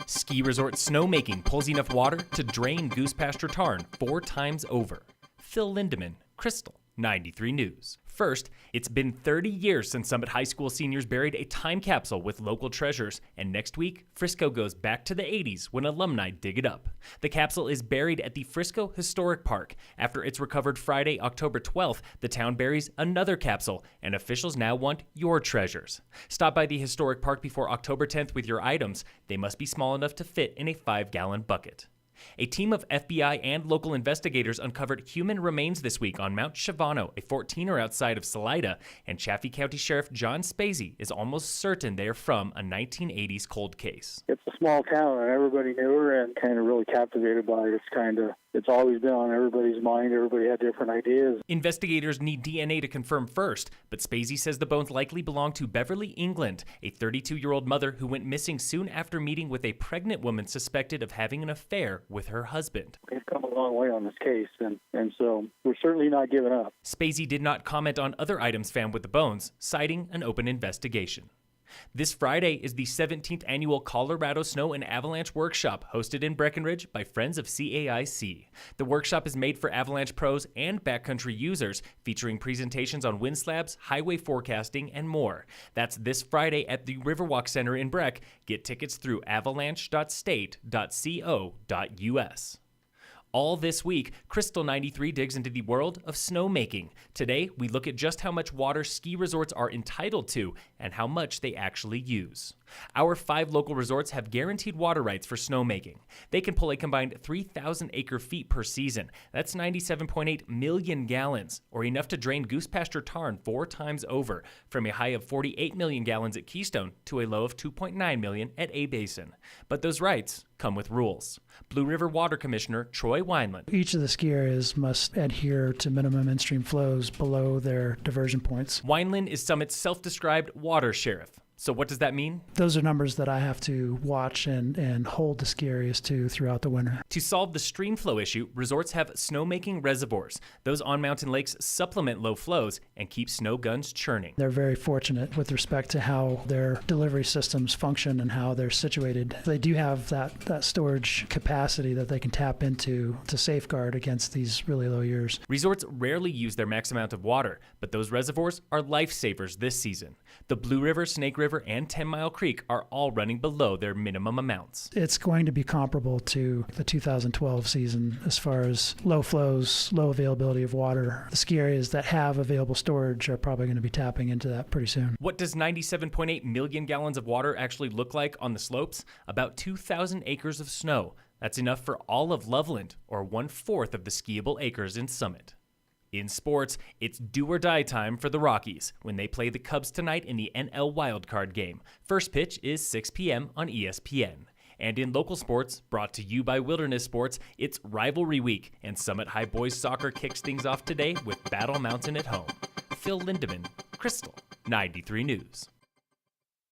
Ski resort Snowmaking pulls enough water to drain Goose Pasture Tarn 4 times over. Phil Lindemann, Krystal, 93 News. First, it's been 30 years since Summit High School seniors buried a time capsule with local treasures, and next week, Frisco goes back to the 80s when alumni dig it up. The capsule is buried at the Frisco Historic Park. After it's recovered Friday, October 12th, the town buries another capsule, and officials now want your treasures. Stop by the historic park before October 10th with your items. They must be small enough to fit in a 5-gallon bucket. A team of FBI and local investigators uncovered human remains this week on Mount Shavano, a 14er outside of Salida, and Chaffee County Sheriff John Spazey is almost certain they are from a 1980s cold case. It's a small town, and everybody knew her and kind of really captivated by it. It's always been on everybody's mind. Everybody had different ideas. Investigators need DNA to confirm first, but Spazey says the bones likely belong to Beverly England, a 32-year-old mother who went missing soon after meeting with a pregnant woman suspected of having an affair with her husband. We've come a long way on this case, and so we're certainly not giving up. Spazey did not comment on other items found with the bones, citing an open investigation. This Friday is the 17th annual Colorado Snow and Avalanche Workshop, hosted in Breckenridge by Friends of CAIC. The workshop is made for Avalanche pros and backcountry users, featuring presentations on wind slabs, highway forecasting, and more. That's this Friday at the Riverwalk Center in Breck. Get tickets through avalanche.state.co.us. All this week, Krystal 93 digs into the world of snowmaking. Today, we look at just how much water ski resorts are entitled to and how much they actually use. Our 5 local resorts have guaranteed water rights for snowmaking. They can pull a combined 3,000 acre-feet per season. That's 97.8 million gallons, or enough to drain Goose Pasture Tarn 4 times over, from a high of 48 million gallons at Keystone to a low of 2.9 million at A Basin. But those rights come with rules. Blue River Water Commissioner Troy Wineland. Each of the ski areas must adhere to minimum in-stream flows below their diversion points. Wineland is Summit's self-described water sheriff. So what does that mean? Those are numbers that I have to watch and hold the ski areas to throughout the winter. To solve the stream flow issue, resorts have snowmaking reservoirs. Those on mountain lakes supplement low flows and keep snow guns churning. They're very fortunate with respect to how their delivery systems function and how they're situated. They do have that storage capacity that they can tap into to safeguard against these really low years. Resorts rarely use their max amount of water, but those reservoirs are lifesavers this season. The Blue River, Snake River, and 10 Mile Creek are all running below their minimum amounts. It's going to be comparable to the 2012 season as far as low flows, low availability of water. The ski areas that have available storage are probably going to be tapping into that pretty soon. What does 97.8 million gallons of water actually look like on the slopes? About 2,000 acres of snow. That's enough for all of Loveland, or 1/4 of the skiable acres in Summit. In sports, it's do-or-die time for the Rockies when they play the Cubs tonight in the NL wildcard game. First pitch is 6 p.m. on ESPN. And in local sports, brought to you by Wilderness Sports, it's Rivalry Week, and Summit High Boys Soccer kicks things off today with Battle Mountain at home. Phil Lindemann, Krystal, 93 News.